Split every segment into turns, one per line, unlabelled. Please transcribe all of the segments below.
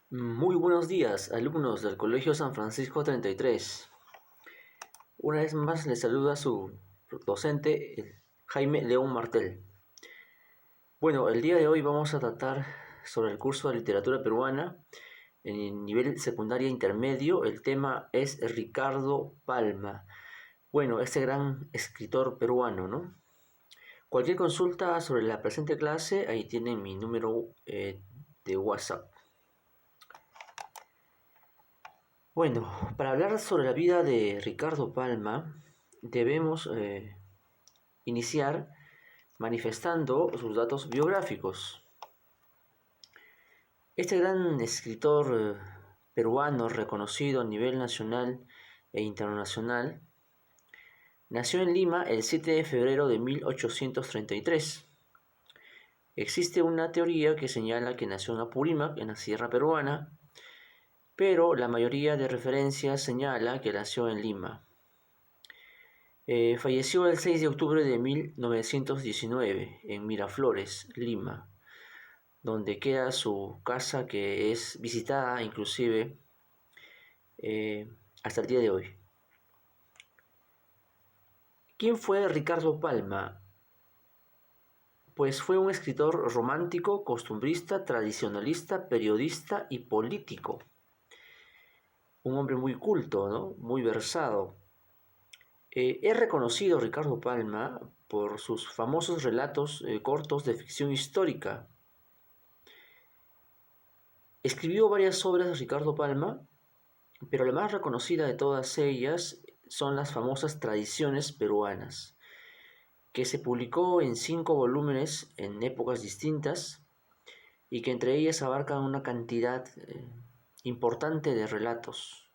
Muy buenos días, alumnos del Colegio San Francisco 33. Una vez más les saluda su docente, Jaime León Martel. Bueno, el día de hoy vamos a tratar sobre el curso de literatura peruana en el nivel secundaria intermedio. El tema es Ricardo Palma. Bueno, este gran escritor peruano, ¿no? Cualquier consulta sobre la presente clase, ahí tienen mi número de WhatsApp. Bueno, para hablar sobre la vida de Ricardo Palma, debemos iniciar manifestando sus datos biográficos. Este gran escritor peruano reconocido a nivel nacional e internacional nació en Lima el 7 de febrero de 1833. Existe una teoría que señala que nació en Apurímac, en la sierra peruana, pero la mayoría de referencias señala que nació en Lima. Falleció el 6 de octubre de 1919 en Miraflores, Lima, donde queda su casa que es visitada inclusive hasta el día de hoy. ¿Quién fue Ricardo Palma? Pues fue un escritor romántico, costumbrista, tradicionalista, periodista y político. Un hombre muy culto, ¿no? Muy versado. Es reconocido Ricardo Palma por sus famosos relatos cortos de ficción histórica. Escribió varias obras Ricardo Palma, pero la más reconocida de todas ellas son las famosas Tradiciones peruanas, que se publicó en 5 volúmenes en épocas distintas y que entre ellas abarcan una cantidad importante de relatos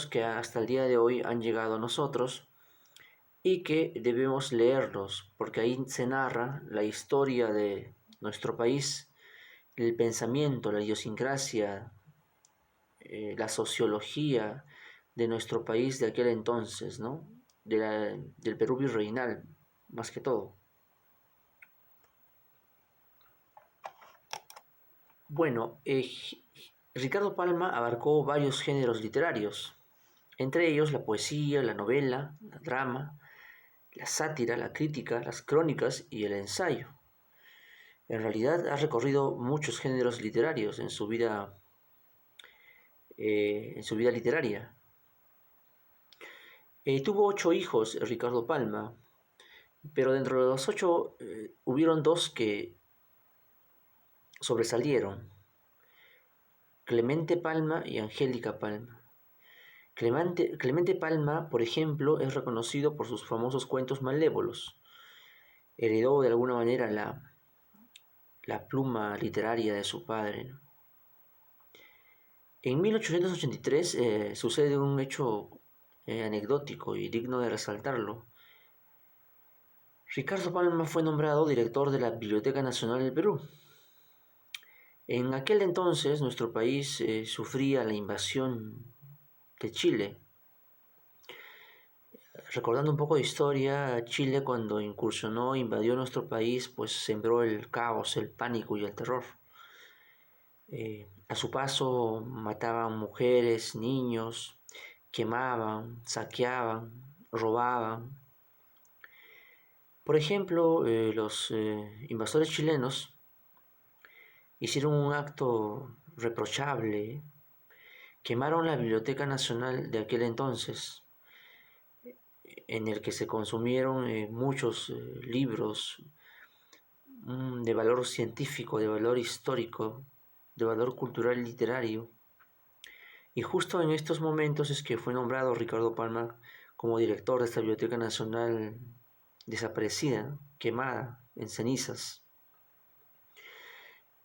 que hasta el día de hoy han llegado a nosotros y que debemos leerlos, porque ahí se narra la historia de nuestro país, el pensamiento, la idiosincrasia, la sociología de nuestro país de aquel entonces, ¿no? Del Perú virreinal, más que todo. Bueno, Ricardo Palma abarcó varios géneros literarios, entre ellos la poesía, la novela, la drama, la sátira, la crítica, las crónicas y el ensayo. En realidad ha recorrido muchos géneros literarios en su vida literaria. Tuvo 8 hijos Ricardo Palma, pero dentro de los 8 hubieron 2 que sobresalieron: Clemente Palma y Angélica Palma. Clemente Palma, por ejemplo, es reconocido por sus famosos cuentos malévolos. Heredó de alguna manera la pluma literaria de su padre, ¿no? En 1883 sucede un hecho anecdótico y digno de resaltarlo. Ricardo Palma fue nombrado director de la Biblioteca Nacional del Perú. En aquel entonces nuestro país sufría la invasión de Chile. Recordando un poco de historia, Chile cuando incursionó, invadió nuestro país, pues sembró el caos, el pánico y el terror. A su paso mataban mujeres, niños, quemaban, saqueaban, robaban. Por ejemplo, los invasores chilenos hicieron un acto reprochable: quemaron la Biblioteca Nacional de aquel entonces, en el que se consumieron muchos libros de valor científico, de valor histórico, de valor cultural y literario. Y justo en estos momentos es que fue nombrado Ricardo Palma como director de esta Biblioteca Nacional desaparecida, quemada en cenizas.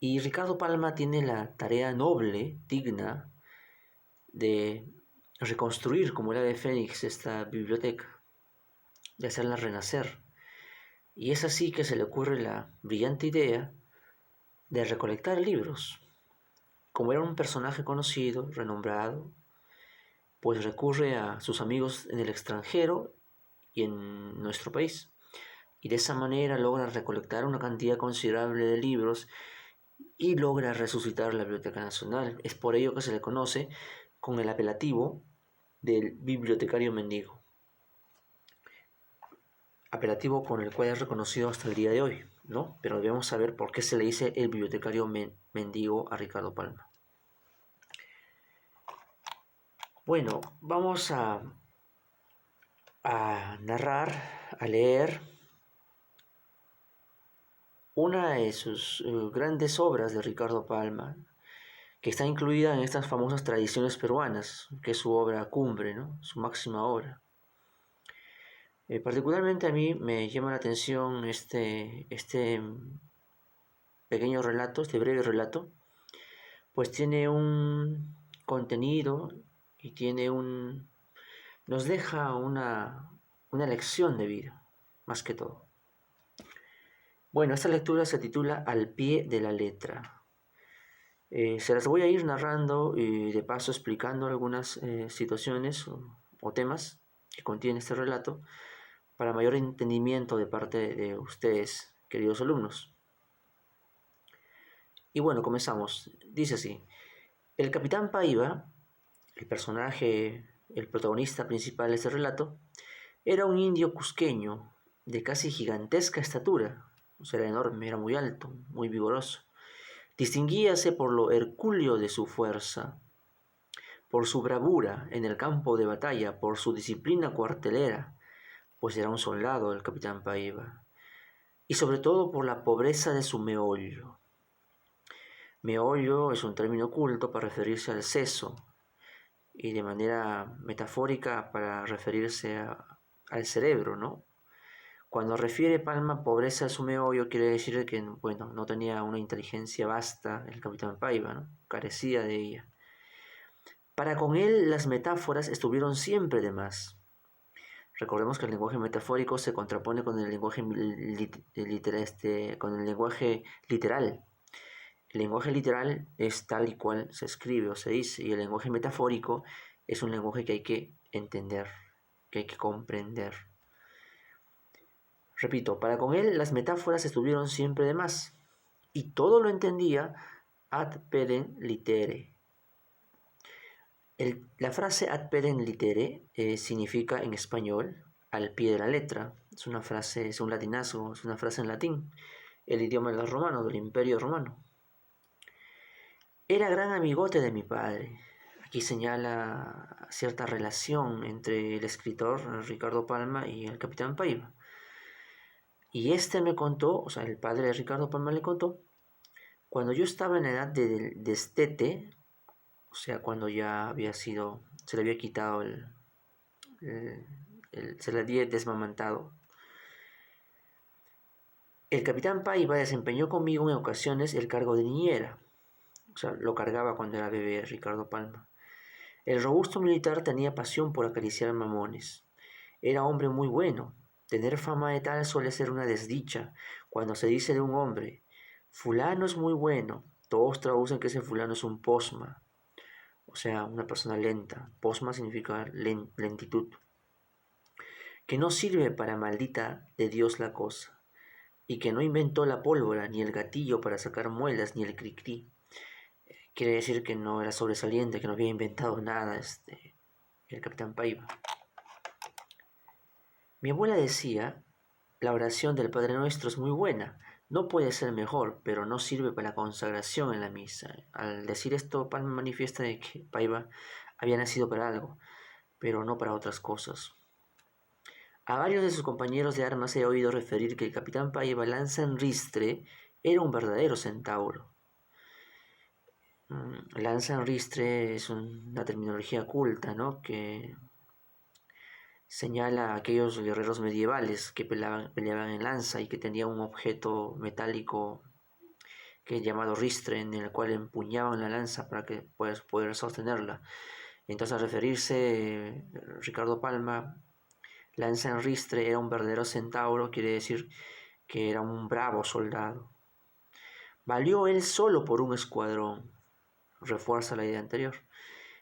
Y Ricardo Palma tiene la tarea noble, digna, de reconstruir como el ave fénix esta biblioteca, de hacerla renacer. Y es así que se le ocurre la brillante idea de recolectar libros. Como era un personaje conocido, renombrado, pues recurre a sus amigos en el extranjero y en nuestro país. Y de esa manera logra recolectar una cantidad considerable de libros y logra resucitar la Biblioteca Nacional. Es por ello que se le conoce con el apelativo del bibliotecario mendigo, apelativo con el cual es reconocido hasta el día de hoy, ¿no? Pero debemos saber por qué se le dice el bibliotecario mendigo a Ricardo Palma. Bueno, vamos a narrar, a leer una de sus grandes obras de Ricardo Palma, que está incluida en estas famosas tradiciones peruanas, que es su obra cumbre, ¿no? Su máxima obra. Particularmente a mí me llama la atención este pequeño relato, este breve relato, pues tiene un contenido y nos deja una lección de vida, más que todo. Bueno, esta lectura se titula Al pie de la letra. Se las voy a ir narrando y de paso explicando algunas situaciones o temas que contiene este relato para mayor entendimiento de parte de ustedes, queridos alumnos. Y bueno, comenzamos. Dice así: el capitán Paiva, el personaje, el protagonista principal de este relato, era un indio cusqueño de casi gigantesca estatura, o sea, era enorme, era muy alto, muy vigoroso. Distinguíase por lo hercúleo de su fuerza, por su bravura en el campo de batalla, por su disciplina cuartelera, pues era un soldado el capitán Paiva, y sobre todo por la pobreza de su meollo. Meollo es un término culto para referirse al seso y de manera metafórica para referirse al cerebro, ¿no? Cuando refiere Palma pobreza de su meollo, quiere decir que, bueno, no tenía una inteligencia vasta el capitán Paiva, ¿no? Carecía de ella. Para con él las metáforas estuvieron siempre de más. Recordemos que el lenguaje metafórico se contrapone con el lenguaje literal. El lenguaje literal es tal y cual se escribe o se dice, y el lenguaje metafórico es un lenguaje que hay que entender, que hay que comprender. Repito, para con él las metáforas estuvieron siempre de más, y todo lo entendía ad pedem litere. La frase ad pedem litere significa en español al pie de la letra. Es una frase, es un latinazo, es una frase en latín, el idioma de los romanos, del Imperio Romano. Era gran amigote de mi padre. Aquí señala cierta relación entre el escritor Ricardo Palma y el capitán Paiva. Y este me contó, o sea, el padre de Ricardo Palma le contó, cuando yo estaba en la edad de destete, o sea, cuando ya se le había quitado se le había desmamantado, el capitán Paiva desempeñó conmigo en ocasiones el cargo de niñera, o sea, lo cargaba cuando era bebé Ricardo Palma. El robusto militar tenía pasión por acariciar mamones. Era hombre muy bueno. Tener fama de tal suele ser una desdicha. Cuando se dice de un hombre, fulano es muy bueno, todos traducen que ese fulano es un posma, o sea, una persona lenta. Posma significa lentitud. Que no sirve para maldita de Dios la cosa, y que no inventó la pólvora, ni el gatillo para sacar muelas, ni el cri-cri. Quiere decir que no era sobresaliente, que no había inventado nada el capitán Paiva. Mi abuela decía, la oración del Padre Nuestro es muy buena, no puede ser mejor, pero no sirve para la consagración en la misa. Al decir esto, Palma manifiesta de que Paiva había nacido para algo, pero no para otras cosas. A varios de sus compañeros de armas he oído referir que el capitán Paiva Lanza en Ristre era un verdadero centauro. Lanza en Ristre es una terminología culta, ¿no? Que señala a aquellos guerreros medievales que peleaban en lanza y que tenían un objeto metálico que es llamado ristre, en el cual empuñaban la lanza para que puedas poder sostenerla. Entonces, al referirse Ricardo Palma, lanza en ristre era un verdadero centauro, quiere decir que era un bravo soldado. Valió él solo por un escuadrón, refuerza la idea anterior.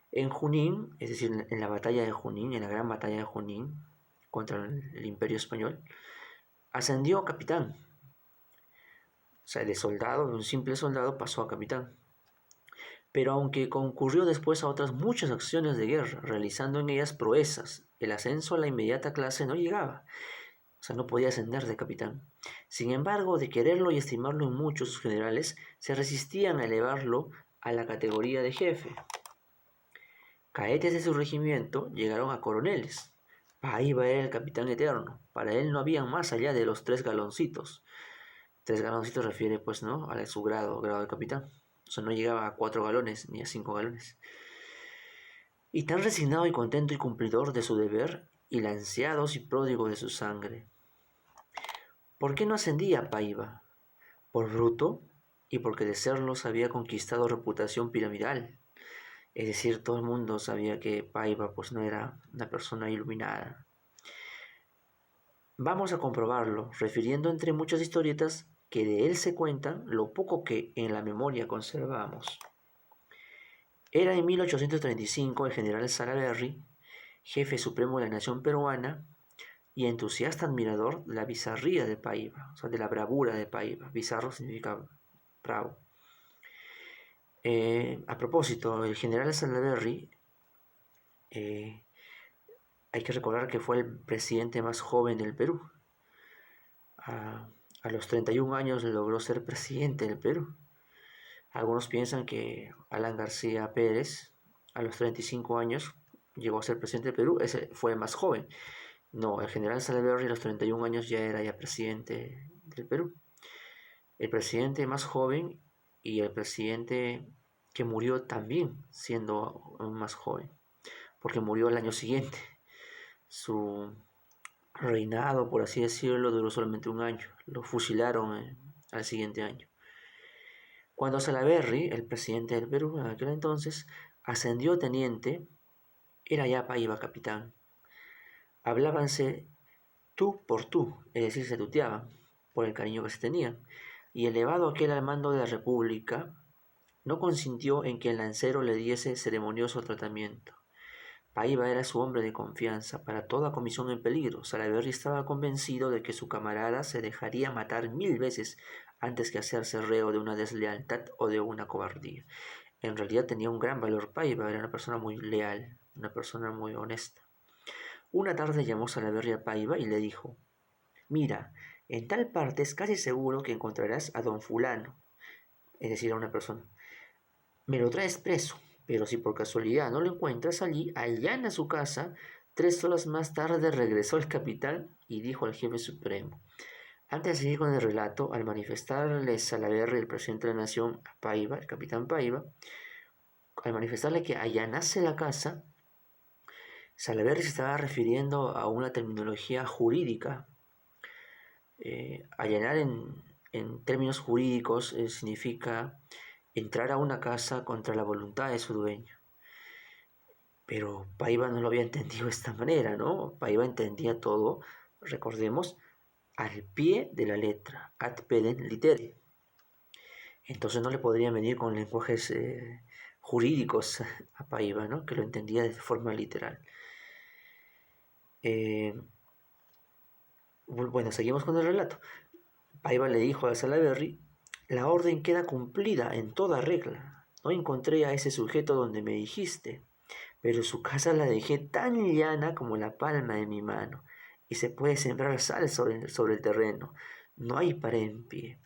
En Junín, es decir, en la batalla de Junín, en la gran batalla de Junín contra el Imperio Español, ascendió a capitán. sea, de soldado, de un simple soldado, pasó a capitán. Pero aunque concurrió después a otras muchas acciones de guerra, realizando en ellas proezas, el ascenso a la inmediata clase no llegaba, o sea, no podía ascender de capitán. Sin embargo, de quererlo y estimarlo en muchos, sus generales se resistían a elevarlo a la categoría de jefe. Cadetes de su regimiento llegaron a coroneles. Paiva era el capitán eterno. Para él no había más allá de los 3 galoncitos. 3 galoncitos refiere, pues, ¿no?, a su grado de capitán. O sea, no llegaba a 4 galones ni a 5 galones. Y tan resignado y contento y cumplidor de su deber, y lanceados y pródigo de su sangre. ¿Por qué no ascendía Paiva? Por bruto y porque de serlos había conquistado reputación piramidal. Es decir, todo el mundo sabía que Paiva pues no era una persona iluminada. Vamos a comprobarlo, refiriendo entre muchas historietas que de él se cuentan lo poco que en la memoria conservamos. Era en 1835 el general Salaverry, jefe supremo de la nación peruana y entusiasta admirador de la bizarría de Paiva, o sea, de la bravura de Paiva. Bizarro significa bravo. A propósito, el general Salaverry, hay que recordar que fue el presidente más joven del Perú. A los 31 años logró ser presidente del Perú. Algunos piensan que Alan García Pérez, a los 35 años, llegó a ser presidente del Perú. Ese fue el más joven. No, el general Salaverry a los 31 años ya era presidente del Perú. El presidente más joven y el presidente que murió también siendo más joven, porque murió al año siguiente. Su reinado, por así decirlo, duró solamente un año. Lo fusilaron al siguiente año. Cuando Salaverry, el presidente del Perú en aquel entonces, ascendió a teniente, era ya Paiva capitán. Hablábanse tú por tú, es decir, se tuteaban por el cariño que se tenían, y elevado aquel al mando de la República, no consintió en que el lancero le diese ceremonioso tratamiento. Paiva era su hombre de confianza para toda comisión en peligro. Salaverry estaba convencido de que su camarada se dejaría matar 1000 veces antes que hacerse reo de una deslealtad o de una cobardía. En realidad tenía un gran valor Paiva, era una persona muy leal, una persona muy honesta. Una tarde llamó Salaverry a Paiva y le dijo: mira, en tal parte es casi seguro que encontrarás a don fulano, es decir, a una persona. Me lo traes preso, pero si por casualidad no lo encuentras allí, allana su casa. 3 horas más tarde regresó el capitán y dijo al jefe supremo. Antes de seguir con el relato, al manifestarle Salaverry, el presidente de la nación, a Paiva, el capitán Paiva, al manifestarle que allanase la casa, Salaverry se estaba refiriendo a una terminología jurídica. Allanar en términos jurídicos significa entrar a una casa contra la voluntad de su dueño. Pero Paiva no lo había entendido de esta manera, ¿no? Paiva entendía todo, recordemos, al pie de la letra, ad pedem litteram. Entonces no le podrían venir con lenguajes jurídicos a Paiva, ¿no?, que lo entendía de forma literal. Bueno, seguimos con el relato. Paiva le dijo a Salaverry: la orden queda cumplida en toda regla. No encontré a ese sujeto donde me dijiste, pero su casa la dejé tan llana como la palma de mi mano, y se puede sembrar sal sobre el terreno. No hay pared en pie.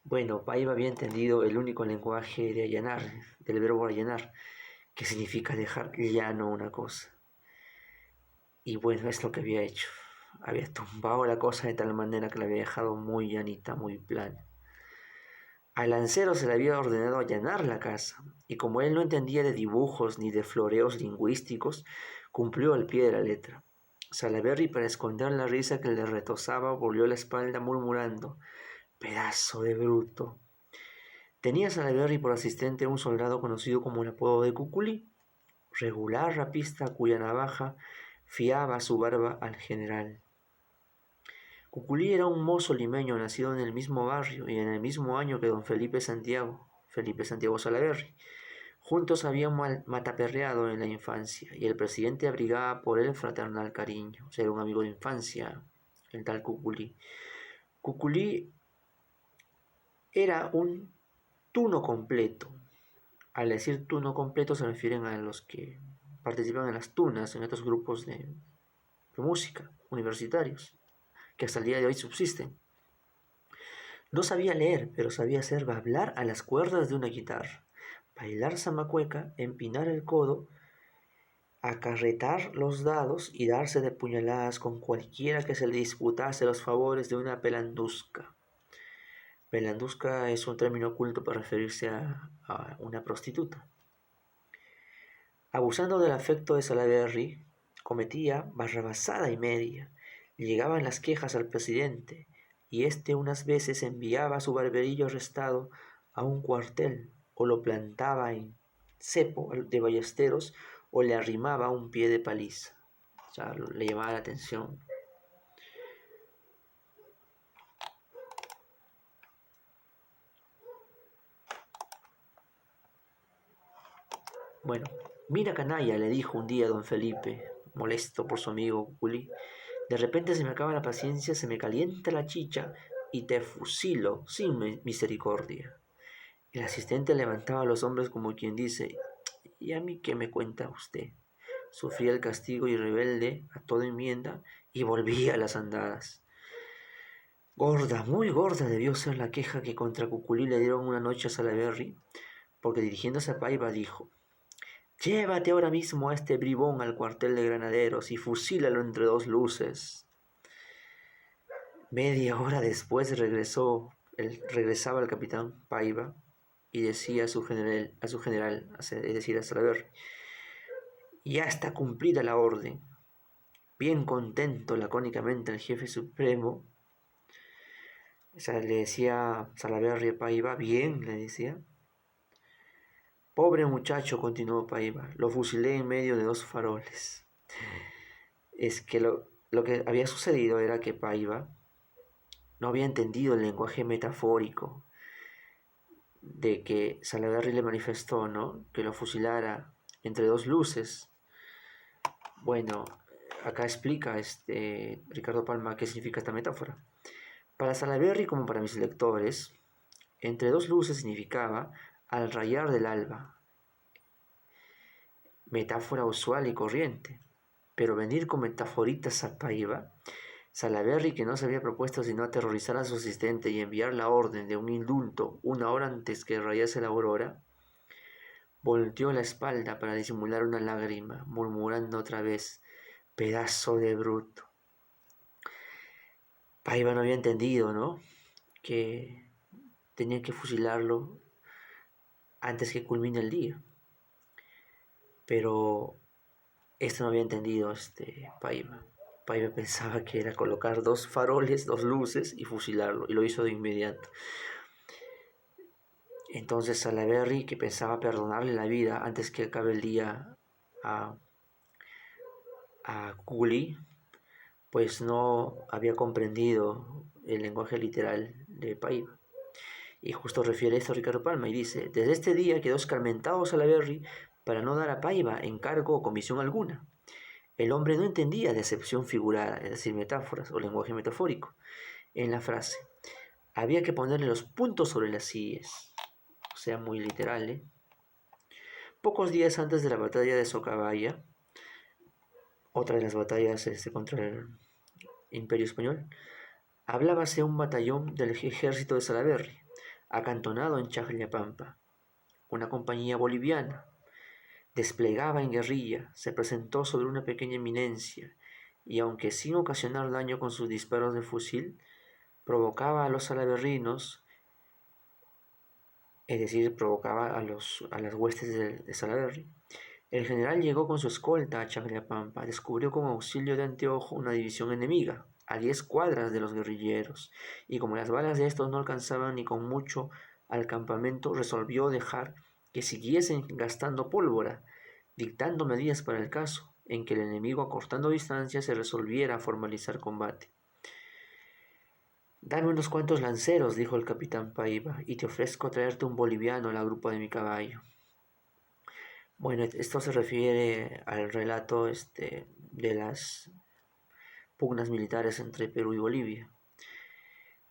Bueno, Paiva había entendido el único lenguaje de allanar, del verbo allanar, que significa dejar llano una cosa. Y bueno, es lo que había hecho. Había tumbado la cosa de tal manera que la había dejado muy llanita, muy plana. Al lancero se le había ordenado allanar la casa, y como él no entendía de dibujos ni de floreos lingüísticos, cumplió al pie de la letra. Salaverry, para esconder la risa que le retozaba, volvió la espalda murmurando: pedazo de bruto. Tenía Salaverry por asistente a un soldado conocido como el apodo de Cuculí, regular rapista cuya navaja fiaba su barba al general. Cuculí era un mozo limeño nacido en el mismo barrio y en el mismo año que don Felipe Santiago Salaverry. Juntos habían mataperreado en la infancia y el presidente abrigaba por él fraternal cariño. O sea, era un amigo de infancia, el tal Cuculí. Cuculí Era un tuno completo. Al decir tuno completo se refieren a los que participan en las tunas, en estos grupos de música universitarios, que hasta el día de hoy subsisten. No sabía leer, pero sabía hacer bablar a las cuerdas de una guitarra, bailar zamacueca, empinar el codo, acarretar los dados y darse de puñaladas con cualquiera que se le disputase los favores de una pelandusca. Pelandusca es un término oculto para referirse a una prostituta. Abusando del afecto de Salaberry, cometía barrabasada y media. Llegaban las quejas al presidente, y éste unas veces enviaba a su barberillo arrestado a un cuartel, o lo plantaba en cepo de ballesteros, o le arrimaba un pie de paliza. O sea, le llamaba la atención. Bueno, mira canalla, le dijo un día don Felipe, molesto por su amigo Cuculí. De repente se me acaba la paciencia, se me calienta la chicha y te fusilo sin misericordia. El asistente levantaba los hombros como quien dice, ¿y a mí qué me cuenta usted? Sufría el castigo y rebelde a toda enmienda y volvía a las andadas. Gorda, muy gorda debió ser la queja que contra Cuculí le dieron una noche a Salaberry, porque dirigiéndose a Paiva dijo, llévate ahora mismo a este bribón al cuartel de granaderos y fusílalo entre dos luces. Media hora después regresaba el capitán Paiva y decía a su general, es decir, a Salaberry, ya está cumplida la orden. Bien contento lacónicamente el jefe supremo, o sea, le decía Salaberry a Paiva, bien, le decía. Pobre muchacho, continuó Paiva, lo fusilé en medio de dos faroles. Es que lo que había sucedido era que Paiva no había entendido el lenguaje metafórico de que Salaverry le manifestó, ¿no?, que lo fusilara entre dos luces. Bueno, acá explica Ricardo Palma qué significa esta metáfora. Para Salaverry, como para mis lectores, entre dos luces significaba al rayar del alba, metáfora usual y corriente, pero venir con metaforitas a Paiva, Salaverry, que no se había propuesto sino aterrorizar a su asistente y enviar la orden de un indulto una hora antes que rayase la aurora, volteó la espalda para disimular una lágrima, murmurando otra vez, pedazo de bruto. Paiva no había entendido, ¿no?, que tenía que fusilarlo antes que culmine el día. Pero esto no había entendido Paiva. Paiva pensaba que era colocar dos faroles, dos luces y fusilarlo, y lo hizo de inmediato. Entonces Salaberry, que pensaba perdonarle la vida antes que acabe el día a Cuculí, pues no había comprendido el lenguaje literal de Paiva. Y justo refiere esto a Ricardo Palma y dice, desde este día quedó escarmentado Salaberry para no dar a Paiva encargo o comisión alguna. El hombre no entendía de acepción figurada, es decir, metáforas o lenguaje metafórico, en la frase. Había que ponerle los puntos sobre las íes, o sea, muy literal, ¿eh? Pocos días antes de la batalla de Socabaya, otra de las batallas contra el Imperio Español, hablábase un batallón del ejército de Salaverry, acantonado en Chajlapampa. Una compañía boliviana, desplegaba en guerrilla, se presentó sobre una pequeña eminencia y, aunque sin ocasionar daño con sus disparos de fusil, provocaba a los salaverrinos, es decir, provocaba a las huestes de Salaverry. El general llegó con su escolta a Chaclayapampa, descubrió con auxilio de anteojo una división enemiga, a 10 cuadras de los guerrilleros, y como las balas de estos no alcanzaban ni con mucho al campamento, resolvió dejar que siguiesen gastando pólvora, dictando medidas para el caso, en que el enemigo, acortando distancia, se resolviera a formalizar combate. Dame unos cuantos lanceros, dijo el capitán Paiva, y te ofrezco traerte un boliviano a la grupa de mi caballo. Bueno, esto se refiere al relato de las pugnas militares entre Perú y Bolivia.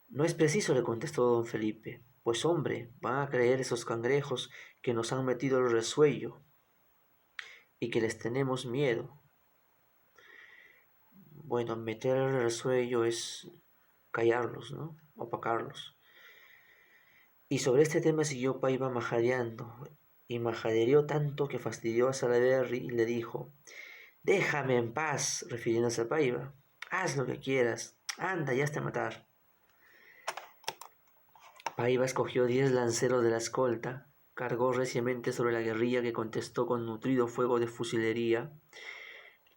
No es preciso, le contestó don Felipe. Pues hombre, van a creer esos cangrejos que nos han metido el resuello y que les tenemos miedo. Bueno, meter el resuello es callarlos, ¿no? Opacarlos. Y sobre este tema siguió Paiva majadeando, y majadereó tanto que fastidió a Salaberry y le dijo: déjame en paz, refiriéndose a Paiva. Haz lo que quieras, anda, ya está a matar. Paiva escogió 10 lanceros de la escolta, cargó reciamente sobre la guerrilla que contestó con nutrido fuego de fusilería,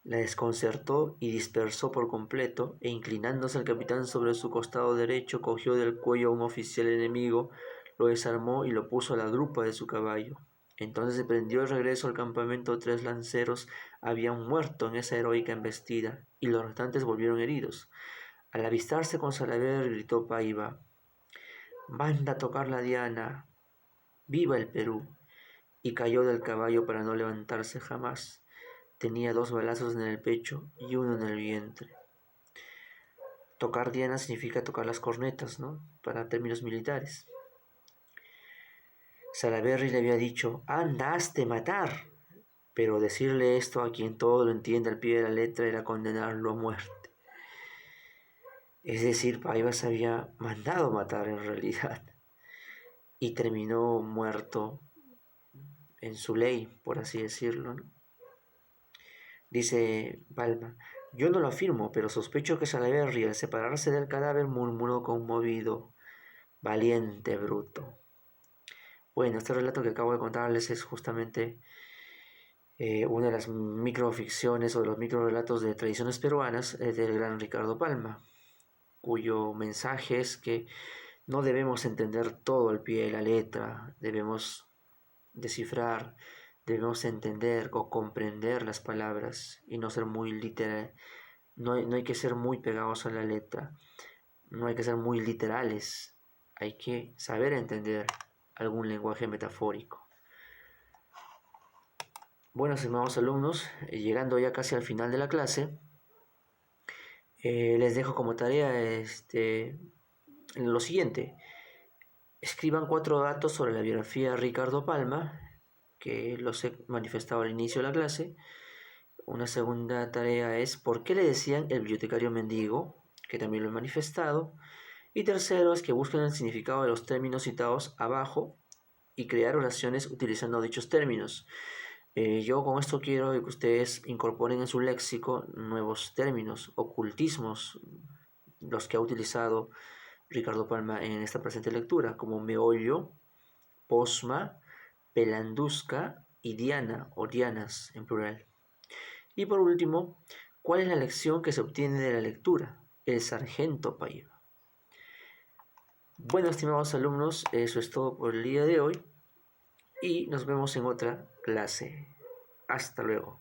la desconcertó y dispersó por completo, e inclinándose el capitán sobre su costado derecho, cogió del cuello a un oficial enemigo, lo desarmó y lo puso a la drupa de su caballo. Entonces se prendió de regreso al campamento. 3 lanceros habían muerto en esa heroica embestida, y los restantes volvieron heridos. Al avistarse con Salaver, gritó Paiva: manda a tocar la diana, viva el Perú, y cayó del caballo para no levantarse jamás. Tenía 2 balazos en el pecho y uno en el vientre. Tocar diana significa tocar las cornetas, ¿no? Para términos militares. Salaverry le había dicho: anda, hazte matar. Pero decirle esto a quien todo lo entiende al pie de la letra era condenarlo a muerte. Es decir, Paiva se había mandado matar en realidad y terminó muerto en su ley, por así decirlo, ¿no? Dice Palma: yo no lo afirmo, pero sospecho que Salaverry, al separarse del cadáver, murmuró conmovido: valiente bruto. Bueno, este relato que acabo de contarles es justamente una de las microficciones o de los microrelatos de tradiciones peruanas del gran Ricardo Palma, cuyo mensaje es que no debemos entender todo al pie de la letra, debemos descifrar, debemos entender o comprender las palabras y no ser muy literal. No hay que ser muy pegados a la letra, no hay que ser muy literales, hay que saber entender algún lenguaje metafórico. Bueno, estimados alumnos, llegando ya casi al final de la clase, les dejo como tarea lo siguiente. Escriban 4 datos sobre la biografía de Ricardo Palma, que los he manifestado al inicio de la clase. Una segunda tarea es por qué le decían el bibliotecario mendigo, que también lo he manifestado. Y tercero es que busquen el significado de los términos citados abajo y crear oraciones utilizando dichos términos. Yo con esto quiero que ustedes incorporen en su léxico nuevos términos, ocultismos, los que ha utilizado Ricardo Palma en esta presente lectura, como meollo, posma, pelandusca y diana o dianas en plural. Y por último, ¿cuál es la lección que se obtiene de la lectura? El sargento Paiva. Bueno, estimados alumnos, eso es todo por el día de hoy y nos vemos en otra clase. Hasta luego.